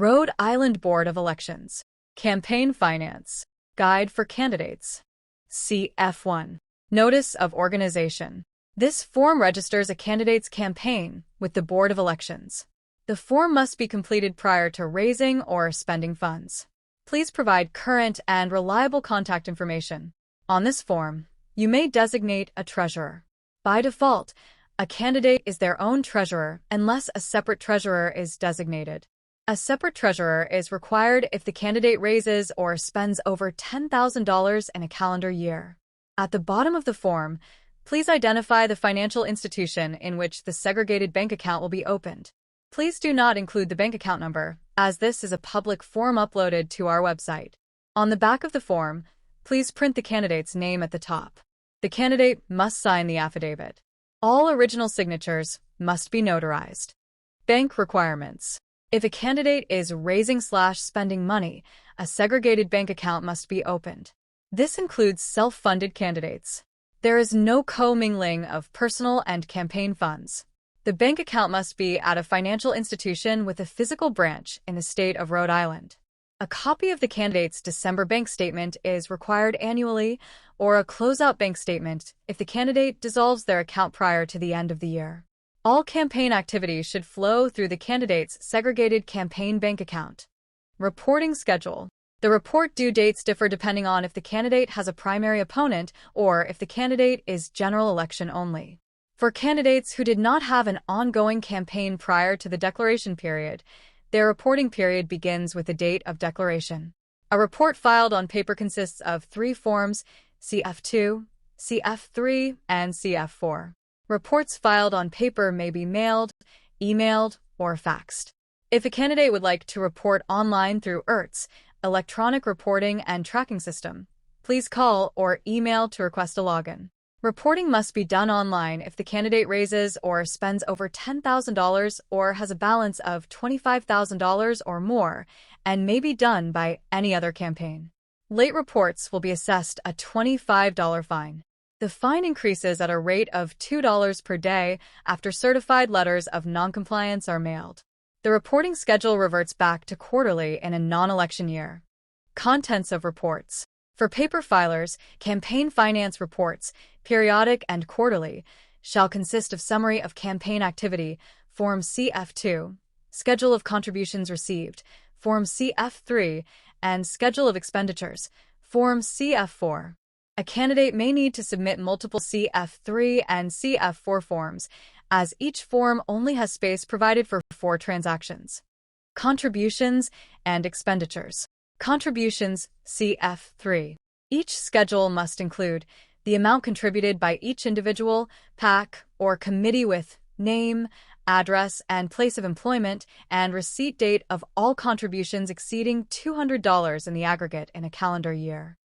Rhode Island Board of Elections. Campaign Finance. Guide for Candidates. CF1. Notice of Organization. This form registers a candidate's campaign with the Board of Elections. The form must be completed prior to raising or spending funds. Please provide current and reliable contact information. On this form, you may designate a treasurer. By default, a candidate is their own treasurer unless a separate treasurer is designated. A separate treasurer is required if the candidate raises or spends over $10,000 in a calendar year. At the bottom of the form, please identify the financial institution in which the segregated bank account will be opened. Please do not include the bank account number, as this is a public form uploaded to our website. On the back of the form, please print the candidate's name at the top. The candidate must sign the affidavit. All original signatures must be notarized. Bank requirements. If a candidate is raising/spending money, a segregated bank account must be opened. This includes self-funded candidates. There is no commingling of personal and campaign funds. The bank account must be at a financial institution with a physical branch in the state of Rhode Island. A copy of the candidate's December bank statement is required annually, or a closeout bank statement if the candidate dissolves their account prior to the end of the year. All campaign activities should flow through the candidate's segregated campaign bank account. Reporting schedule. The report due dates differ depending on if the candidate has a primary opponent or if the candidate is general election only. For candidates who did not have an ongoing campaign prior to the declaration period, their reporting period begins with the date of declaration. A report filed on paper consists of 3 forms: CF2, CF3, and CF4. Reports filed on paper may be mailed, emailed, or faxed. If a candidate would like to report online through ERTS, Electronic Reporting and Tracking System, please call or email to request a login. Reporting must be done online if the candidate raises or spends over $10,000 or has a balance of $25,000 or more, and may be done by any other campaign. Late reports will be assessed a $25 fine. The fine increases at a rate of $2 per day after certified letters of noncompliance are mailed. The reporting schedule reverts back to quarterly in a non-election year. Contents of reports. For paper filers, campaign finance reports, periodic and quarterly, shall consist of summary of campaign activity, Form CF2, schedule of contributions received, Form CF3, and schedule of expenditures, Form CF4. A candidate may need to submit multiple CF3 and CF4 forms, as each form only has space provided for 4 transactions. Contributions and expenditures. Contributions, CF3. Each schedule must include the amount contributed by each individual, PAC, or committee with name, address, and place of employment, and receipt date of all contributions exceeding $200 in the aggregate in a calendar year.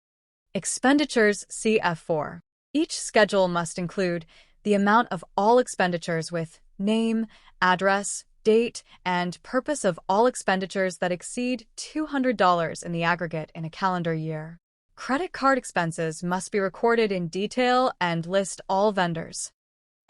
Expenditures, CF4. Each schedule must include the amount of all expenditures with name, address, date, and purpose of all expenditures that exceed $200 in the aggregate in a calendar year. Credit card expenses must be recorded in detail and list all vendors.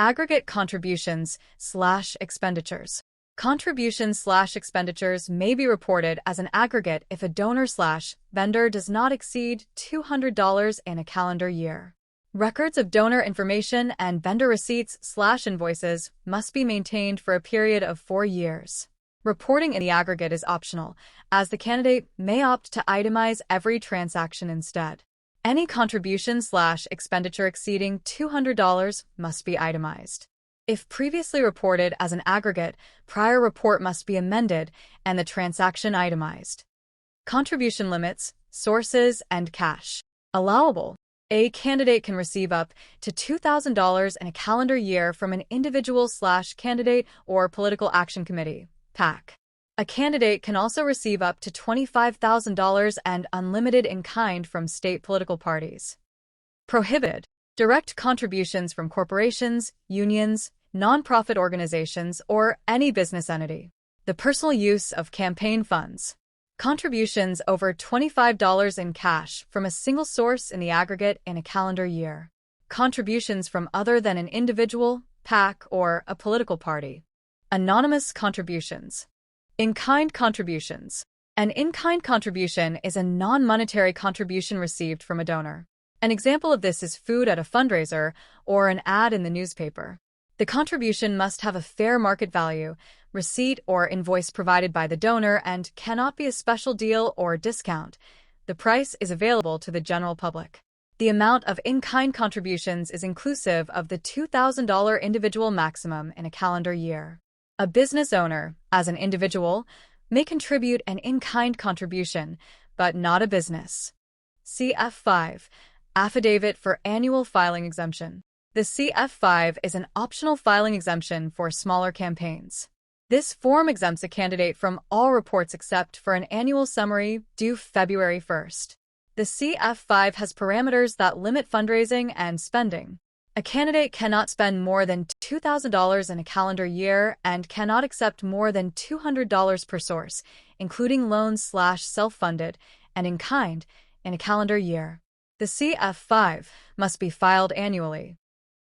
Aggregate contributions/expenditures. Contributions/expenditures may be reported as an aggregate if a donor/vendor does not exceed $200 in a calendar year. Records of donor information and vendor receipts/invoices must be maintained for a period of 4 years. Reporting in the aggregate is optional, as the candidate may opt to itemize every transaction instead. Any contribution/expenditure exceeding $200 must be itemized. If previously reported as an aggregate, prior report must be amended and the transaction itemized. Contribution limits, sources, and cash. Allowable. A candidate can receive up to $2,000 in a calendar year from an individual/candidate or political action committee, PAC. A candidate can also receive up to $25,000 and unlimited in kind from state political parties. Prohibited. Direct contributions from corporations, unions, nonprofit organizations, or any business entity. The personal use of campaign funds. Contributions over $25 in cash from a single source in the aggregate in a calendar year. Contributions from other than an individual, PAC, or a political party. Anonymous contributions. In-kind contributions. An in-kind contribution is a non-monetary contribution received from a donor. An example of this is food at a fundraiser or an ad in the newspaper. The contribution must have a fair market value, receipt or invoice provided by the donor, and cannot be a special deal or discount. The price is available to the general public. The amount of in-kind contributions is inclusive of the $2,000 individual maximum in a calendar year. A business owner, as an individual, may contribute an in-kind contribution, but not a business. CF5. Affidavit for Annual Filing Exemption. The CF5 is an optional filing exemption for smaller campaigns. This form exempts a candidate from all reports except for an annual summary due February 1st. The CF5 has parameters that limit fundraising and spending. A candidate cannot spend more than $2,000 in a calendar year and cannot accept more than $200 per source, including loans/self-funded and in-kind, in a calendar year. The CF5 must be filed annually.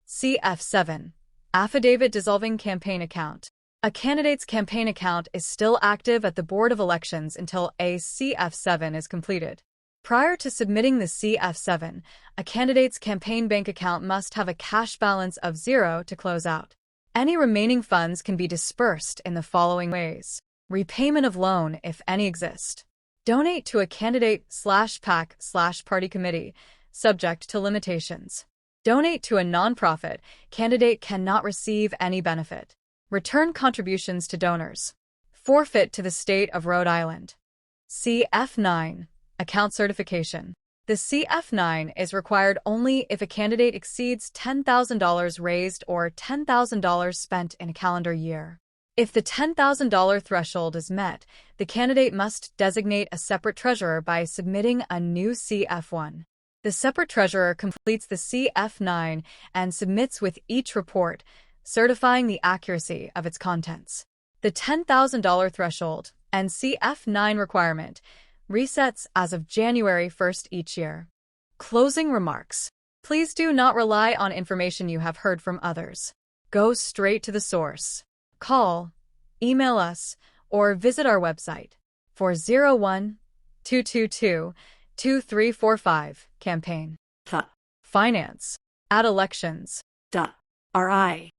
CF7. Affidavit Dissolving Campaign Account. A candidate's campaign account is still active at the Board of Elections until a CF7 is completed. Prior to submitting the CF7, a candidate's campaign bank account must have a cash balance of 0 to close out. Any remaining funds can be dispersed in the following ways. Repayment of loan, if any exist. Donate to a candidate/PAC/party committee, subject to limitations. Donate to a nonprofit. Candidate cannot receive any benefit. Return contributions to donors. Forfeit to the state of Rhode Island. CF9. Account certification. The CF9 is required only if a candidate exceeds $10,000 raised or $10,000 spent in a calendar year. If the $10,000 threshold is met, the candidate must designate a separate treasurer by submitting a new CF1. The separate treasurer completes the CF9 and submits with each report, certifying the accuracy of its contents. The $10,000 threshold and CF9 requirement resets as of January 1st each year. Closing remarks. Please do not rely on information you have heard from others. Go straight to the source. Call, email us, or visit our website. 401-222-2345 campaign. Finance. At elections. .ri.gov.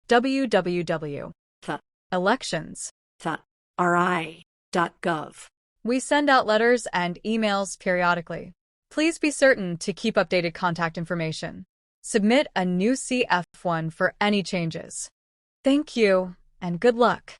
www. Elections. .ri.gov. We send out letters and emails periodically. Please be certain to keep updated contact information. Submit a new CF1 for any changes. Thank you, and good luck.